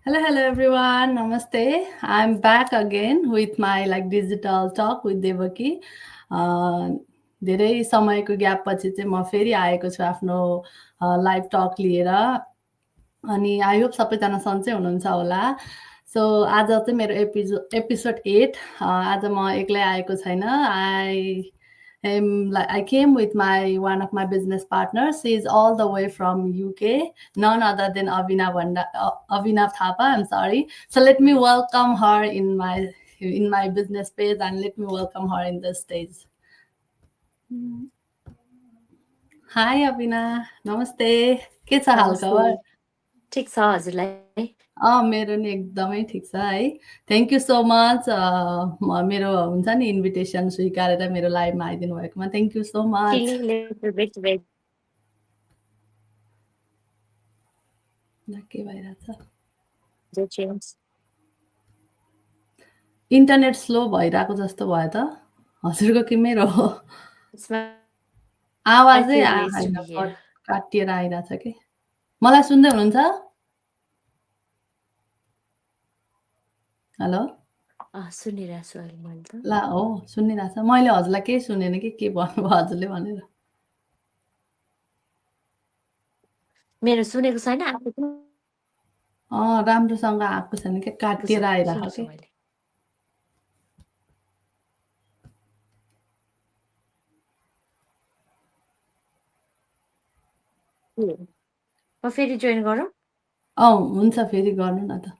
Hello everyone. Namaste. I'm back again with my digital talk with Devaki. Uh, धेरै समयको gap पछि चाहिँ म फेरि आएको छु आफ्नो लाइभ टक लिएर अनि आई होप सबैजना सन्चै हुनुहुन्छ होला। सो आज चाहिँ मेरो एपिसोड 8 आज म एक्लै आएको छैन। I came with my one of my business partners. She is all the way from UK, none other than Avinav Thapa. I'm sorry. So let me welcome her in my business page and let me welcome her in the stage. Hi Avina, namaste. के छ हाल नमस्ते खबर? ठिक छ हजुरलाई मेरो नि एकदमै ठिक छ है। थ्याङ्क यू सो मच मेरो हुन्छ नि इन्भिटेसन स्वीकारेर मेरो लाइभमा आइदिनु भएकोमा thank you so much. Feeling little bit weight के भइरहेछ? चेन्ज इन्टरनेट स्लो भइरहेको जस्तो भयो त हजुरको कि मेरो? इट्स माई आवाजै प्रिभिलेज टु बी हियर काटिएर आइरहेछ कि। मलाई सुन्दै हुनुहुन्छ? हेलो? सुनिरहेको छु अहिले मैले त ला हो सुनिरहेछ। मैले हजुरलाई केही सुनेन कि के भन्नुभयो हजुरले भनेर। मेरो सुनेको छैन आएको राम्रोसँग आएको छैन क्या, काटिएर आइरहेको सुन्छु कि। मैले म फेरि जोइन गरौँ हुन्छ फेरि गर्नु न त।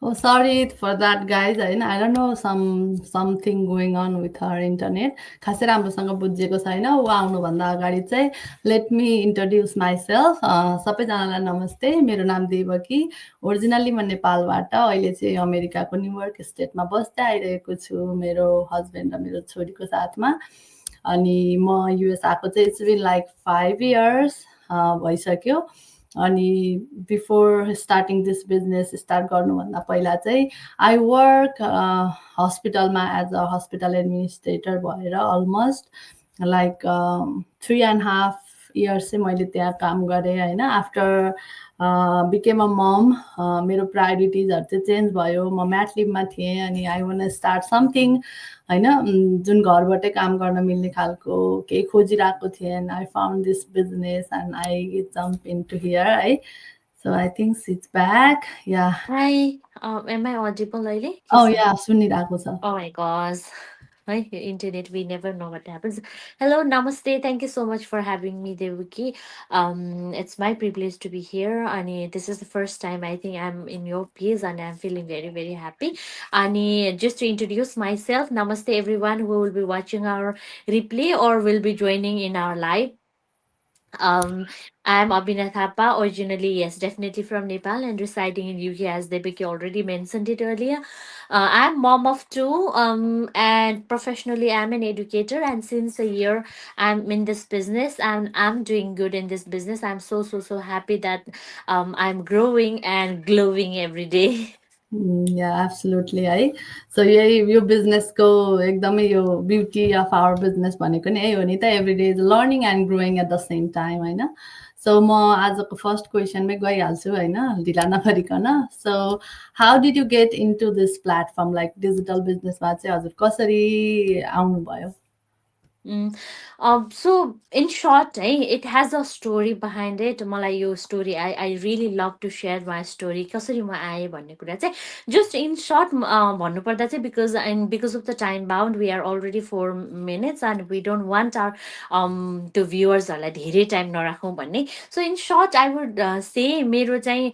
Oh, sorry for that, guys. I don't know something going on with her internet. खासै राम्रोसँग बुझिएको छैन। ऊ आउनुभन्दा अगाडि चाहिँ लेट मी इन्ट्रोड्युस माइसेल्फ। सबैजनालाई नमस्ते। मेरो नाम देवकी। ओरिजिनल्ली म नेपालबाट अहिले चाहिँ अमेरिकाको न्युयोर्क स्टेटमा बस्दै आइरहेको छु मेरो हस्बेन्ड र मेरो छोरीको साथमा। अनि म युएस आएको चाहिँ इट्स बिन लाइक 5 इयर्स भइसक्यो। अनि before starting this business start गर्नुभन्दा पहिला चाहिँ आई वर्क हस्पिटलमा एज अ हस्पिटल एडमिनिस्ट्रेटर भएर अलमोस्ट लाइक 3.5 इयर्स चाहिँ मैले त्यहाँ काम गरेँ होइन। आफ्टर बिकेम अ मम मेरो प्रायोरिटिजहरू चाहिँ चेन्ज भयो। म म्याट लिभमा थिएँ अनि आई वान स्टार्ट समथिङ होइन, जुन घरबाटै काम गर्न मिल्ने खालको केही खोजिरहेको थिएँ। And I found this business and I jump in to here है। So I think it's back या हाई एम आई अडिबल अहिले या सुनिरहेको छ। Oh my gosh. Hi, internet, we never know what happens. Hello, namaste. Thank you so much for having me, Devuki. It's my privilege to be here. And this is the first time I think I'm in your place and I'm feeling very, very happy. And just to introduce myself, namaste everyone who will be watching our replay or will be joining in our live. Um, I'm Abhina Thapa, originally, yes, definitely from Nepal and residing in UK, as Debiki already mentioned it earlier. I'm mom of two, and professionally, I'm an educator. And since a year, I'm in this business and I'm doing good in this business. I'm so, so, so happy that I'm growing and glowing every day. Yeah absolutely है। So यही यो बिजनेसको एकदमै यो beauty of our business भनेको नि यही हो नि त, every day is learning and growing at the same time होइन। सो म आजको फर्स्ट क्वेसनमै गइहाल्छु होइन, ढिला नगरिकन। So how did you get into this platform like digital बिजनेसमा चाहिँ हजुर कसरी आउनुभयो? Mm. So in short, it has a story behind it. मलाई यो story, I really love to share my story. कसरी म आएँ भन्ने कुरा चाहिँ just in short भन्नुपर्दा चाहिँ because of the time bound we are already 4 minutes and we don't want our to viewers हरूलाई धेरै time नराखौँ भन्ने. So in short I would say मेरो चाहिँ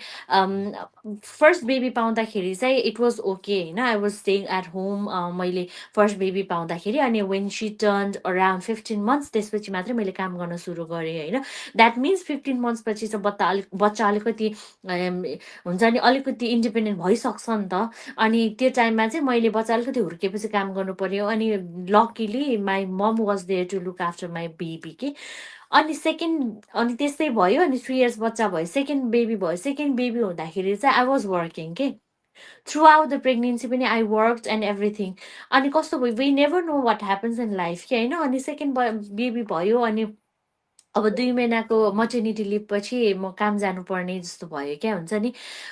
first baby पाउँदाखेरि चाहिँ it was okay होइन. I was staying at home. मैले first baby पाउँदाखेरि अनि when she turned around 15 months त्यसपछि मात्रै मैले काम गर्न सुरु गरेँ होइन. द्याट मिन्स 15 months पछि चाहिँ बच्चा अलिकति हुन्छ नि अलिकति इन्डिपेन्डेन्ट भइसक्छ नि त. अनि त्यो टाइममा चाहिँ मैले बच्चा अलिकति हुर्केपछि काम गर्नु पर्यो. अनि luckily my mom was there to look after my baby के. अनि त्यस्तै भयो. अनि 3 years बच्चा भयो. सेकेन्ड बेबी भयो. सेकेन्ड बेबी हुँदाखेरि चाहिँ आई वाज वर्किङ के. throughout the pregnancy पनि I worked and everything. अनि कस्तो भयो we never know what happens in life के होइन. अनि सेकेन्ड बेबी भयो. अनि अब 2 महिनाको मटर्निटी लिभ पछि म काम जानुपर्ने जस्तो भयो क्या, हुन्छ नि।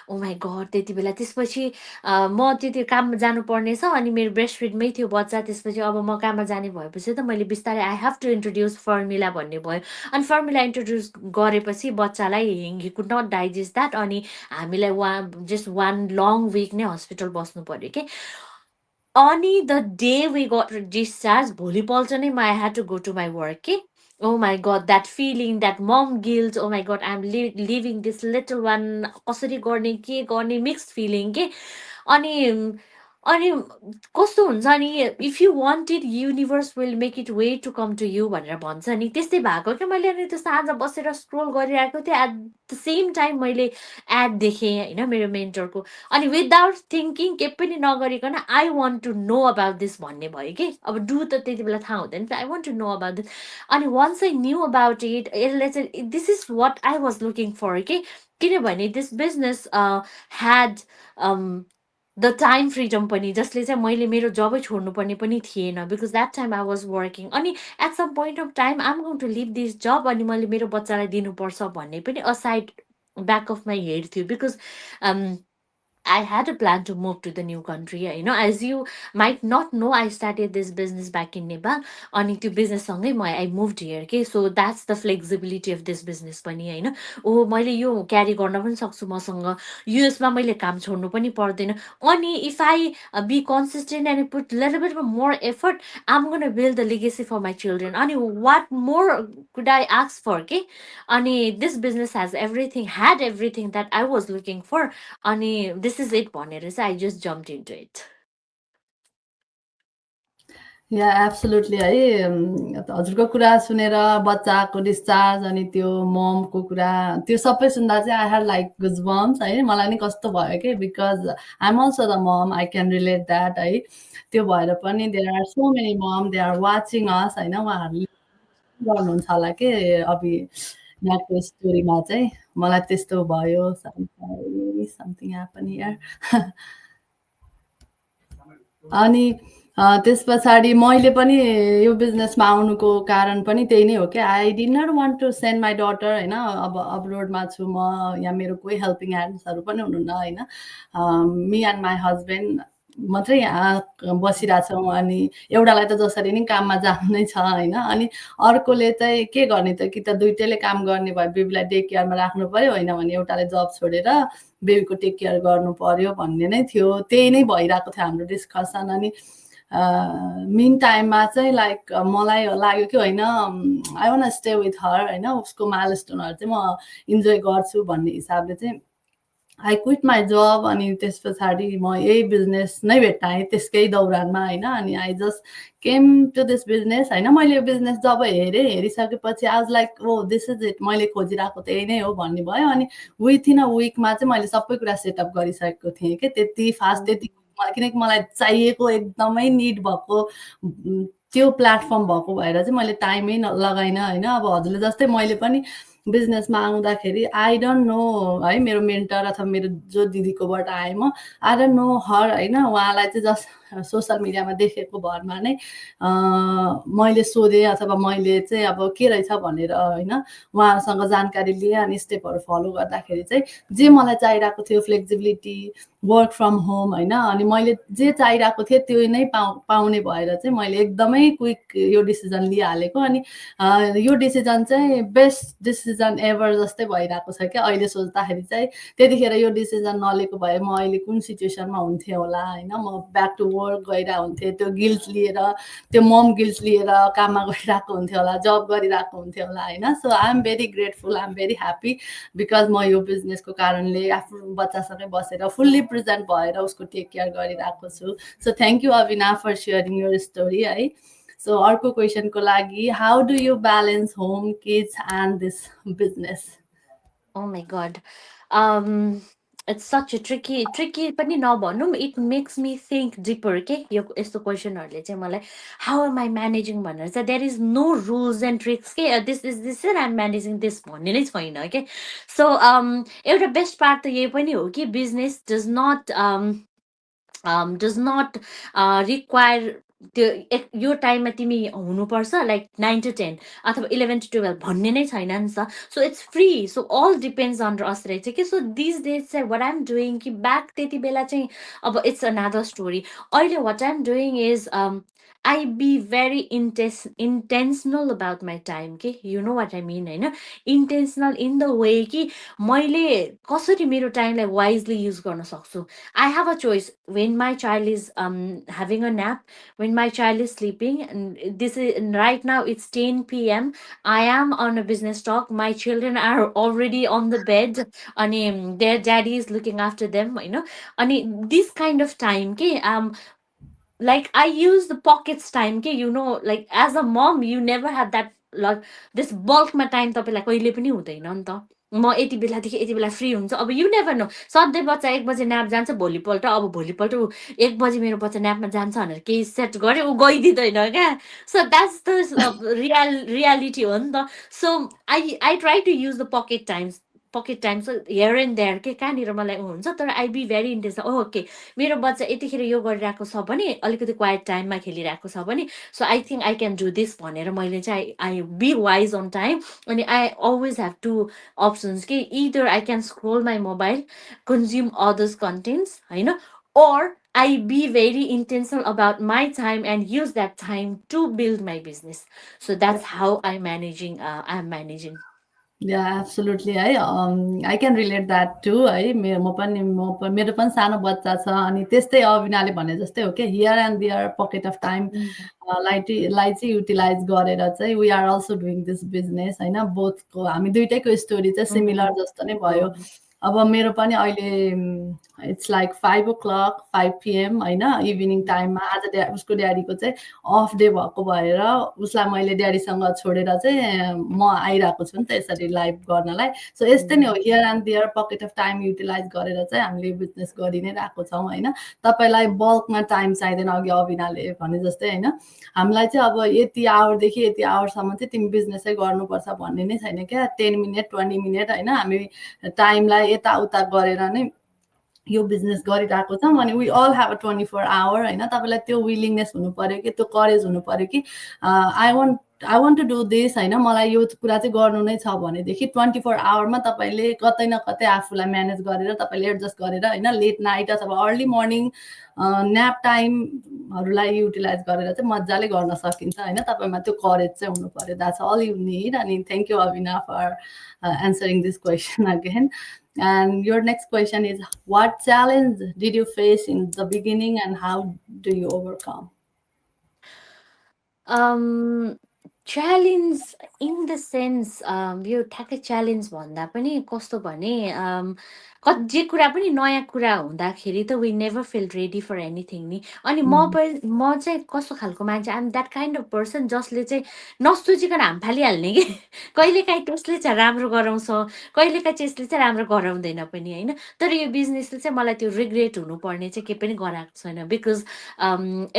ओ माई गड! त्यति बेला त्यसपछि म त्यति काम जानुपर्ने छ अनि मेरो ब्रेस्ट फिडमै थियो बच्चा। त्यसपछि अब म काममा जाने भएपछि त मैले बिस्तारै I have to introduce formula भन्ने भयो। अनि फर्मुला इन्ट्रोड्युस गरेपछि बच्चालाई he could not digest that, अनि हामीलाई जस्ट 1 लङ विक नै हस्पिटल बस्नु पर्यो के। अनि the day we got discharge भोलिपल्ट नै I had to go to my work के। Oh my God, that feeling, that mom guilt. Oh my God, I'm leaving this little one. कसरी गर्ने के गर्ने मिक्स्ड फिलिङ के। अनि अनि कस्तो हुन्छ नि, if you want it universe will make it way to come to you भनेर भन्छ नि, त्यस्तै भएको क्या। मैले अनि त्यो साँझ बसेर स्क्रोल गरिरहेको थिएँ, एट द सेम टाइम मैले एड देखेँ होइन मेरो मेन्टरको। अनि विदाउट थिङ्किङ के पनि नगरिकन I want to know about this भन्ने भयो कि। अब डु त त्यति बेला थाहा हुँदैन, I want to know about this. अनि once I knew about it, यसले चाहिँ this is what I was looking for के। किनभने this business had the time freedom पनि, जसले चाहिँ मैले मेरो जबै छोड्नुपर्ने पनि थिएन, because that time I was working. अनि at some point of time I am going to leave this job, अनि मैले मेरो बच्चालाई दिनुपर्छ भन्ने पनि aside back of my head थियो, because I had a plan to move to the new country. You know, as you might not know, I started this business back in Nepal. अनि त्यो business सँगै I moved here. Okay, so that's the flexibility of this business पनि होइन। ओ मैले यो क्यारी गर्न पनि सक्छु मसँग, युएसमा मैले काम छोड्नु पनि पर्दैन। अनि if I be consistent and put little bit more effort, I'm gonna build a legacy for my children. अनि what more could I ask for? Okay, अनि this business has everything, had everything that I was looking for. अनि this is it भनेर चाहिँ I just jumped into it. Yeah absolutely है। हजुरको कुरा सुनेर बच्चाको डिस्चार्ज अनि त्यो ममको कुरा त्यो सबै सुन्दा चाहिँ आई ह्याड लाइक गुजबम्स है। मलाई नि कस्तो भयो कि, because I am also the mom, I can relate that है। त्यो भएर पनि there are so many mom, they are watching us होइन। उहाँहरूले गर्नुहुन्छ होला कि अभि यहाँको स्टोरीमा चाहिँ मलाई त्यस्तो भयो। Something happen here. अनि त्यस पछाडि मैले पनि यो बिजनेसमा आउनुको कारण पनि त्यही नै हो कि I did not want to send my daughter होइन। अब अब्रोडमा छु म, यहाँ मेरो कोही हेल्पिङ ह्यान्ड्सहरू पनि हुनुहुन्न होइन। मी एन्ड माई हस्बेन्ड मात्रै यहाँ बसिरहेछौँ। अनि एउटालाई त जसरी नि काममा जानु नै छ होइन। अनि अर्कोले चाहिँ के गर्ने त, कि त दुइटैले काम गर्ने भए बेबीलाई डे केयरमा राख्नु पर्यो, होइन भने एउटाले जब छोडेर बेबीको टेक केयर गर्नु पर्यो भन्ने नै थियो। त्यही नै भइरहेको थियो हाम्रो डिस्कसन। अनि मिन टाइममा चाहिँ लाइक मलाई लाग्यो कि होइन, I want stay with her होइन। उसको माइलस्टोनहरू चाहिँ म इन्जोय गर्छु भन्ने हिसाबले चाहिँ आई क्विट माई जब। अनि त्यस पछाडि म यही बिजनेस नै भेट्टाएँ त्यसकै दौरानमा होइन। अनि I just came to this business होइन। मैले यो बिजनेस जब हेरिसकेपछि आज like oh this is it, मैले खोजिरहेको त यही नै हो भन्ने भयो। अनि विथिन अ विकमा चाहिँ मैले सबै कुरा सेटअप गरिसकेको थिएँ कि त्यति फास्ट, त्यति किनकि मलाई चाहिएको एकदमै निड भएको त्यो प्लेटफर्म भएको भएर चाहिँ मैले टाइमै लगाइनँ होइन। अब हजुरले जस्तै मैले पनि बिजनेसमा आउँदाखेरि आई डोन्ट नो है, मेरो मेन्टर अथवा मेरो जो दिदीकोबाट आएँ म, आई डोन्ट नो हर होइन। उहाँलाई चाहिँ जस्ट सोसियल मिडियामा देखेको भरमा नै मैले सोधेँ अथवा मैले चाहिँ अब के रहेछ भनेर होइन उहाँहरूसँग जानकारी लिएँ। अनि स्टेपहरू फलो गर्दाखेरि चाहिँ जे मलाई चाहिरहेको थियो, फ्लेक्सिबिलिटी, वर्क फ्रम होम होइन। अनि मैले जे चाहिरहेको थिएँ त्यो नै पाउने भएर चाहिँ मैले एकदमै क्विक यो डिसिजन लिइहालेको। अनि यो डिसिजन चाहिँ बेस्ट डिसिजन एभर जस्तै भइरहेको छ क्या अहिले सोच्दाखेरि चाहिँ। त्यतिखेर यो डिसिजन नलिएको भए म अहिले कुन सिचुएसनमा हुन्थेँ होला होइन। म ब्याक टु वर्क गइरहेको हुन्थेँ, त्यो गिल्ट लिएर, त्यो मम गिल्ट लिएर काममा गइरहेको हुन्थ्यो होला, जब गरिरहेको हुन्थ्यो होला होइन। So I am very grateful, I am very happy, because म यो बिजनेसको कारणले आफ्नो बच्चासँगै बसेर फुल्ली प्रेजेन्ट भएर उसको टेक केयर गरिरहेको छु। So thank you Abina for sharing your story है। सो अर्को क्वेसनको लागि, how do you balance home, kids and this business? Oh my God. It's such a tricky पनि नभनौँ, it makes me think deeper के यो यस्तो क्वेसनहरूले चाहिँ मलाई how am I managing भनेर चाहिँ there is no rules and tricks के this and I'm managing this भन्ने नै छैन के। So एउटा बेस्ट पार्ट त यही पनि हो कि business does not require त्यो यो टाइममा तिमी हुनुपर्छ लाइक 9 to 10 अथवा 11 to 12 भन्ने नै छैन नि त so it's free so all depends on us रहेछ कि सो दिस डेज चाहिँ वाट आइम डुइङ कि ब्याक त्यति बेला चाहिँ अब इट्स अनदर स्टोरी अहिले what I'm doing is I be very intentional about my time कि you know what I mean होइन इन्टेन्सनल इन द वे कि मैले कसरी मेरो टाइमलाई वाइजली युज गर्न सक्छु I have a choice when my child is having a nap, when my child is sleeping, and this is and right now it's 10 p.m. I am on a business talk. My children are already on the bed, and their daddy is looking after them. And this kind of time, okay, like I use the pockets time के like as a mom you never have that like this bulk मा time तपाईँलाई कहिले पनि हुँदैन नि त म यति बेलादेखि यति बेला फ्री हुन्छ अब यु नेभर नो सधैँ बच्चा 1 बजे न्याप जान्छ भोलिपल्ट ऊ 1 बजे मेरो बच्चा न्यापमा जान्छ भनेर केही सेट गर्यो ऊ गइदिँदैन क्या सो द्याट्स द रियालिटी हो नि त so I try to use the pocket time so here and there के कहाँनिर मलाई ऊ हुन्छ तर I be very intense okay मेरो बच्चा यतिखेर यो गरिरहेको छ भने अलिकति क्वाइट टाइममा खेलिरहेको छ भने so I think I can do this भनेर मैले चाहिँ I be wise on time अनि I always have two options कि either I can scroll my mobile consume others contents होइन or I be very intentional about my time and use that time to build my business. So that's how I'm managing. Yeah absolutely है I can relate that to है मेरो पनि सानो बच्चा छ अनि त्यस्तै अविनाले भने जस्तै हो क्या here and there pocket of time लाई चाहिँ युटिलाइज गरेर चाहिँ we are also doing this business होइन बोथको हामी दुइटैको स्टोरी चाहिँ सिमिलर जस्तो नै भयो अब मेरो पनि अहिले इट्स लाइक 5 o'clock 5 p.m. होइन इभिनिङ टाइममा आज उसको ड्याडीको चाहिँ अफ डे भएको भएर उसलाई मैले ड्याडीसँग छोडेर चाहिँ म आइरहेको छु नि त यसरी लाइभ गर्नलाई सो यस्तै नै हो here and there pocket of time utilise गरेर चाहिँ हामीले बिजनेस गरि नै रहेको छौँ होइन तपाईँलाई बल्कमा टाइम चाहिँदैन अघि अविनाले भने जस्तै होइन हामीलाई चाहिँ अब यति आवरदेखि यति आवरसम्म चाहिँ तिमी बिजनेसै गर्नुपर्छ भन्ने नै छैन क्या 10 मिनट 20 मिनट होइन हामी टाइमलाई यताउता गरेर नै यो बिजनेस गरिरहेको छौँ अनि we all have a 24 hour होइन तपाईँलाई त्यो विलिङनेस हुनु पऱ्यो कि त्यो करेज हुनु पऱ्यो कि I want to do this होइन मलाई यो कुरा चाहिँ गर्नु नै छ भनेदेखि 24 आवरमा तपाईँले कतै न कतै आफूलाई म्यानेज गरेर तपाईँले एडजस्ट गरेर होइन लेट नाइट अथवा अर्ली मर्निङ न्याप टाइमहरूलाई युटिलाइज गरेर चाहिँ मजाले गर्न सकिन्छ होइन तपाईँमा त्यो करेज चाहिँ हुनु पऱ्यो द्याट्स अल यु निड अनि thank you Abina for answering this question again And your next question is, what challenge did you face in the beginning and how do you overcome? Challenge in the sense यो ठ्याक्कै challenge भन्दा पनि कस्तो भने जे कुरा पनि नयाँ कुरा हुँदाखेरि त we never feel ready for anything नि अनि म चाहिँ कस्तो खालको मान्छे I'm that kind of person जसले चाहिँ नसोचिकन हाम फालिहाल्ने कि कहिलेकाहीँ त्यसले चाहिँ राम्रो गराउँछ कहिलेकाहीँ चाहिँ यसले चाहिँ राम्रो गराउँदैन पनि होइन तर यो बिजनेसले चाहिँ मलाई त्यो रिग्रेट हुनुपर्ने चाहिँ केही पनि गराएको छैन because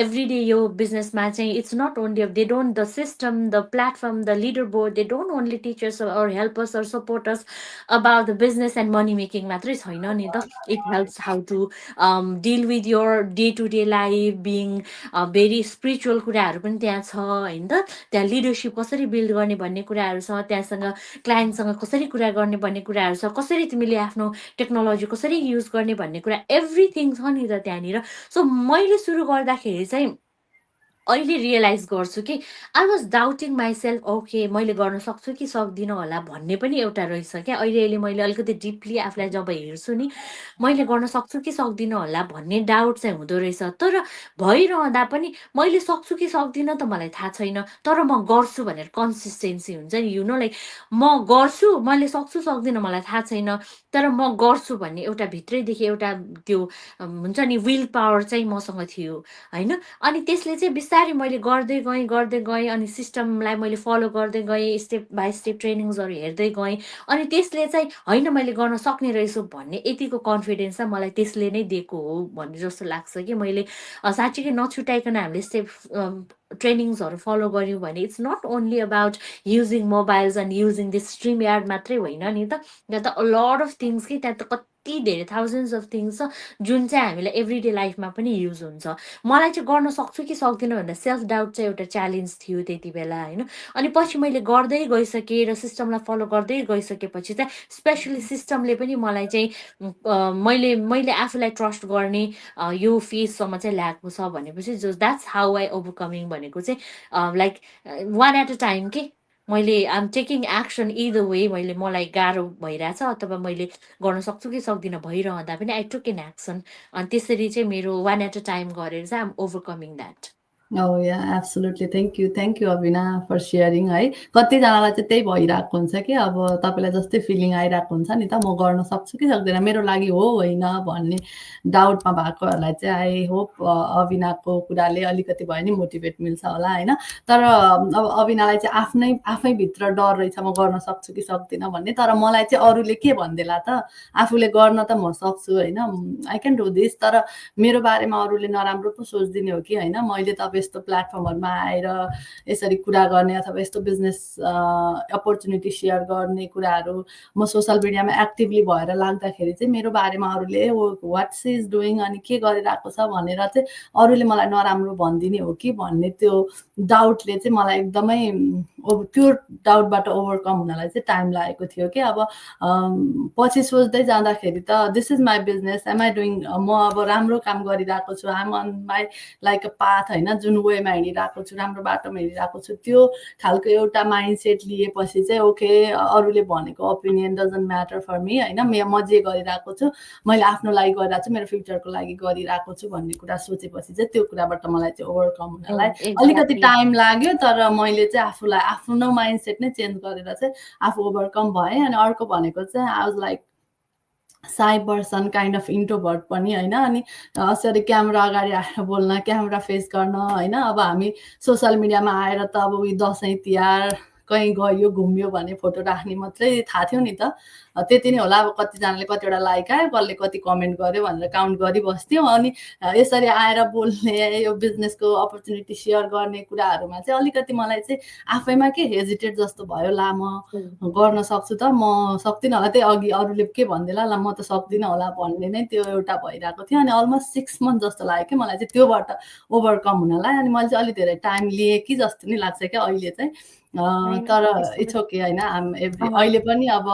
every day your business matching it's not only they don't the system the platform the leaderboard they don't only teach us or help us or support us about the business and money making matris haina ni ta it helps how to deal with your day to day life being very spiritual कुराहरु पनि त्यहाँ छ हैन त त्यहाँ leadership कसरी build गर्ने भन्ने कुराहरु छ त्यहाँसँग क्लाइन्ट सँग कसरी कुरा गर्ने भन्ने कुराहरु छ कसरी तिमीले आफ्नो टेक्नोलोजी कसरी युज गर्ने भन्ने कुरा एभ्रीथिङ छ नि त त्यहाँनिर सो मैले सुरु गर्दाखेरि चाहिँ अहिले रियलाइज गर्छु कि I was doubting myself okay मैले गर्न सक्छु कि सक्दिनँ होला भन्ने पनि एउटा रहेछ क्या अहिले अहिले मैले अलिकति डिपली आफूलाई जब हेर्छु नि मैले गर्न सक्छु कि सक्दिनँ होला भन्ने डाउट चाहिँ हुँदो रहेछ तर भइरहँदा पनि मैले सक्छु कि सक्दिनँ त मलाई थाहा छैन तर म गर्छु भनेर कन्सिस्टेन्सी हुन्छ नि यु नो लाइक म गर्छु मैले सक्छु सक्दिनँ मलाई थाहा छैन तर म गर्छु भन्ने एउटा भित्रैदेखि एउटा त्यो हुन्छ नि विल पावर चाहिँ मसँग थियो होइन अनि त्यसले चाहिँ बिस्तारै मैले गर्दै गएँ अनि सिस्टमलाई मैले फलो गर्दै गएँ स्टेप बाई स्टेप ट्रेनिङ्सहरू हेर्दै गएँ अनि त्यसले चाहिँ होइन मैले गर्न सक्ने रहेछु भन्ने यतिको कन्फिडेन्स चाहिँ मलाई त्यसले नै दिएको हो भन्ने जस्तो लाग्छ कि मैले साँच्चीकै नछुटाइकन हामीले स्टेप ट्रेनिङ्सहरू फलो गऱ्यौँ भने it's not only about using mobiles and using this StreamYard मात्रै होइन नि त त्यहाँ त लड अफ थिङ्स कि त्यहाँ त यति धेरै थाउजन्ड्स अफ थिङ्स छ जुन चाहिँ हामीलाई एभ्रिडे लाइफमा पनि युज हुन्छ। मलाई चाहिँ गर्न सक्छु कि सक्दिनँ भनेर सेल्फ डाउट चाहिँ एउटा च्यालेन्ज थियो त्यति बेला होइन। अनि पछि मैले गर्दै गइसकेँ र सिस्टमलाई फलो गर्दै गइसकेपछि चाहिँ स्पेसली सिस्टमले पनि मलाई चाहिँ मैले मैले आफूलाई ट्रस्ट गर्ने यो फेजसम्म चाहिँ ल्याएको छ भनेपछि जो द्याट्स हाउ आई ओभरकमिङ भनेको चाहिँ like one at a time के मैले I'm taking action either way मैले मलाई गाह्रो भइरहेछ अथवा मैले गर्न सक्छु कि सक्दिनँ भइरहँदा पनि आई टुक इन एक्सन अनि त्यसरी चाहिँ मेरो वान एट अ टाइम गरेर चाहिँ um overcoming that. Oh yeah, absolutely. Thank you Abhina for sharing है। कतिजनालाई चाहिँ त्यही भइरहेको हुन्छ कि अब तपाईँलाई जस्तै फिलिङ आइरहेको हुन्छ नि त म गर्न सक्छु कि सक्दिनँ मेरो लागि हो होइन भन्ने डाउटमा भएकोहरूलाई चाहिँ आई होप अभिनाको कुराले अलिकति भए नि मोटिभेट मिल्छ होला होइन। तर अब अभिनालाई चाहिँ आफैभित्र डर रहेछ म गर्न सक्छु कि सक्दिनँ भन्ने। तर मलाई चाहिँ अरूले के भनिदेला त आफूले गर्न त म सक्छु होइन आई क्यान डु दिस। तर मेरो बारेमा अरूले नराम्रो पो सोचिदिने हो कि होइन मैले त अब यस्तो प्लेटफर्महरूमा आएर यसरी कुरा गर्ने अथवा यस्तो बिजनेस अपर्च्युनिटी सेयर गर्ने कुराहरू म सोसियल मिडियामा एक्टिभली भएर लाग्दाखेरि चाहिँ मेरो बारेमा अरूले वाट सी इज डुइङ अनि के गरिरहेको छ भनेर चाहिँ अरूले मलाई नराम्रो भनिदिने हो कि भन्ने त्यो डाउटले चाहिँ मलाई एकदमै त्यो डाउटबाट ओभरकम हुनलाई चाहिँ टाइम लागेको थियो कि अब पछि सोच्दै जाँदाखेरि त this is my business am I doing म अब राम्रो काम गरिरहेको छु um on my like a path होइन जुन वेमा हिँडिरहेको छु राम्रो बाटोमा हिँडिरहेको छु त्यो खालको एउटा माइन्डसेट लिएपछि चाहिँ ओके अरूले भनेको opinion doesn't matter for me होइन म जे गरिरहेको छु मैले आफ्नो लागि गरिरहेको छु मेरो फ्युचरको लागि गरिरहेको छु भन्ने कुरा सोचेपछि चाहिँ त्यो कुराबाट मलाई चाहिँ ओभरकम हुनलाई अलिकति एक्ज्याक्टली टाइम लाग्यो। तर मैले चाहिँ आफूलाई आफ्नो माइन्डसेट नै चेन्ज गरेर चाहिँ आफू ओभरकम भएँ। अनि अर्को भनेको चाहिँ I was like Sai person kind of introvert पनि होइन। अनि यसरी क्यामेरा अगाडि आएर बोल्न क्यामेरा फेस गर्न होइन अब हामी सोसियल मिडियामा आएर त अब उयो दसैँ तिहार कहीँ गयो घुम्यो भने फोटो राख्ने मात्रै थाहा थियो नि त त्यति नै होला। अब कतिजनाले कतिवटा लाइक आयो कसले कति कमेन्ट गर्यो भनेर काउन्ट गरिबस्थ्यौँ। अनि यसरी आएर बोल्ने यो बिजनेसको अपर्च्युनिटी सेयर गर्ने कुराहरूमा चाहिँ अलिकति मलाई चाहिँ आफैमा के हेजिटेट जस्तो भयो ला म गर्न सक्छु त म सक्दिनँ होला त्यही अघि अरूले के भनिदेला ल म त सक्दिनँ होला भन्ने नै त्यो एउटा भइरहेको थियो। अनि अलमोस्ट 6 मन्थ जस्तो लाग्यो कि मलाई चाहिँ त्योबाट ओभरकम हुनलाई। अनि मैले चाहिँ अलिक धेरै टाइम लिएँ कि जस्तो नि लाग्छ क्या अहिले चाहिँ तर इट्स ओके होइन अहिले पनि अब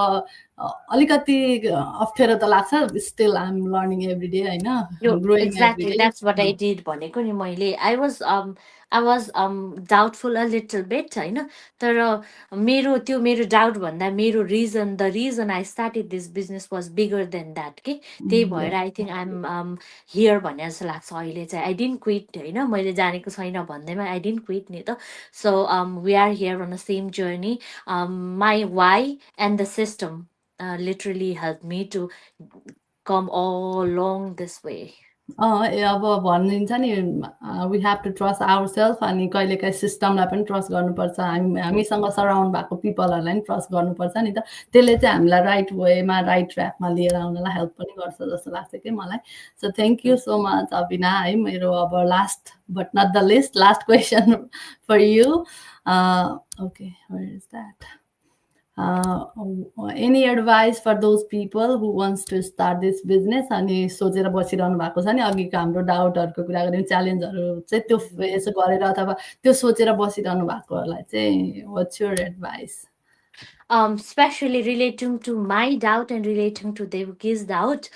अलिकति अप्ठ्यारो त लाग्छ still I am learning every day होइन growing every exactly day. That's what I did भनेको नि मैले I was doubtful a little bit होइन। तर मेरो डाउट भन्दा मेरो reason the reason I started this business was bigger than that के त्यही भएर I think I am here भन्ने जस्तो लाग्छ अहिले चाहिँ। आई डिन्ट क्विट होइन मैले जानेको छैन भन्दैमा आई डिन्ट क्विट नि त। So we are here on the same journey my why and the system literally helped me to come all along this way. अब भनिन्छ नि we have to trust our self. अनि कहिलेकाहीँ सिस्टमलाई पनि trust गर्नुपर्छ हामीसँग सराउन्ड भएको पिपलहरूलाई पनि ट्रस्ट गर्नुपर्छ नि त त्यसले चाहिँ हामीलाई राइट वेमा राइट ट्र्याकमा लिएर आउनलाई हेल्प पनि गर्छ जस्तो लाग्छ कि मलाई। So thank you so much Abhina है। मेरो अब last but not the least last question for you okay where is that any advice for those people who wants to start this business अनि सोचेर बसिरहनु भएको छ नि अघिको हाम्रो डाउटहरूको कुरा गऱ्यौँ च्यालेन्जहरू चाहिँ त्यो फेस गरेर अथवा त्यो सोचेर बसिरहनु भएकोहरूलाई चाहिँ what's your advice? Especially relating to my doubt and relating to Devaki's doubt,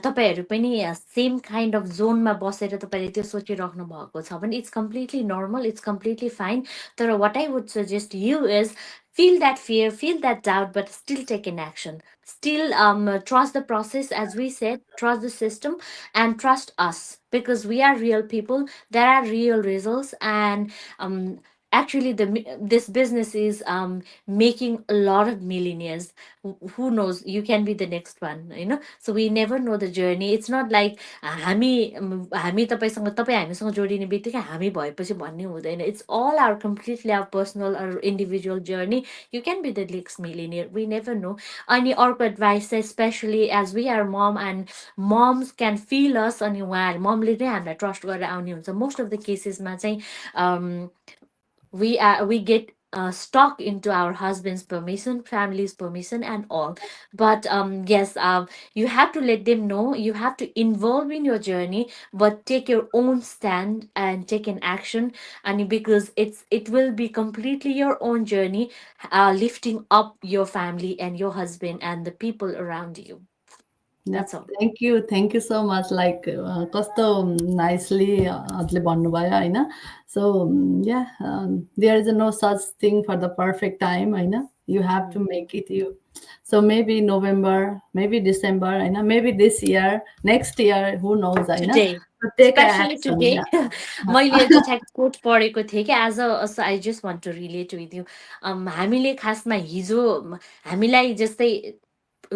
तपाईँहरू पनि सेम काइन्ड अफ जोनमा बसेर तपाईँले त्यो सोचिराख्नु भएको छ भने it's completely normal it's completely fine. तर what I would suggest you is feel that fear, feel that doubt, but still take an action. Still trust the process, as we said, trust the system and trust us because we are real people. There are real results, and actually, this business is making a lot of millionaires. Who knows? You can be the next one, you know. So we never know the journey. It's not like हामी तपाईसँग तपाईँ हामीसँग जोडिने बित्तिकै हामी भएपछि भन्ने हुँदैन. It's all our completely our personal or individual journey. You can be the next millionaire. We never know. Any अर्को advice especially as we are mom and moms can feel us अनि उहाँहरू ममले नै हामीलाई ट्रस्ट गरेर आउने हुन्छ. Most of the cases मा चाहिँ we get stuck into our husband's permission, family's permission, and all. But yes, you have to let them know. You have to involve in your journey, but take your own stand and take an action. And because it will be completely your own journey, lifting up your family and your husband and the people around you. Yep. That's all. Thank you so much. Like कस्तो nicely हजुरले भन्नुभयो होइन. So yeah, there is no such thing for the perfect time होइन. You have to make it. So maybe November, maybe December होइन, maybe this year, next year, who knows होइन. Today, So take especially action. today, Yeah. मैले एउटा ठ्याक coat पढेको थिएँ कि as a I just want to relate with you. हामीले खासमा हिजो हामीलाई जस्तै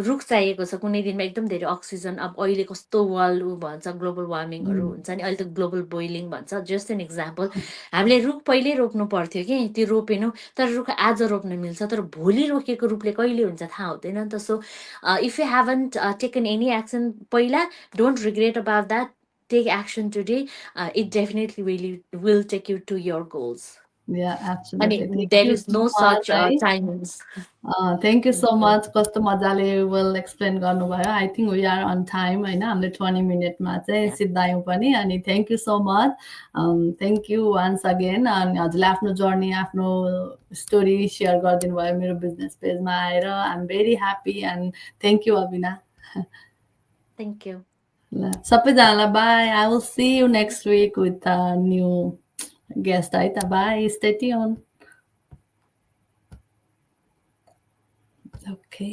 रुख चाहिएको छ कुनै दिनमा एकदम धेरै अक्सिजन. अब अहिले कस्तो वर्ल्ड ऊ भन्छ ग्लोबल वार्मिङहरू हुन्छ नि, अहिले त ग्लोबल बोइलिङ भन्छ. जस्ट एन इक्जाम्पल, हामीले रुख पहिल्यै रोप्नु पर्थ्यो कि त्यो रोपेनौँ, तर रुख आज रोप्न मिल्छ, तर भोलि रोकेको रुखले कहिले हुन्छ थाहा हुँदैन नि त. So if you haven't taken any action पहिला, don't regret about that. Take action today. It definitely really will take you to your goals. Yeah, And absolutely. Thank there you is so no much. such timings. Thank you so Okay. Much. कस्तो मजाले well explain गर्नुभयो. I think we are on time होइन. हामीले 20 मिनटमा चाहिँ Yeah. सिद्धायौँ पनि. अनि thank you so much. Thank you once again. अनि हजुरले आफ्नो जर्नी, आफ्नो स्टोरी सेयर गरिदिनु भयो मेरो बिजनेस पेजमा आएर. I am very happy and thank you Abina. Thank you. ल सबैजनालाई bye. I will see you next week with new guest है त. बाई. Stay tune. ओके.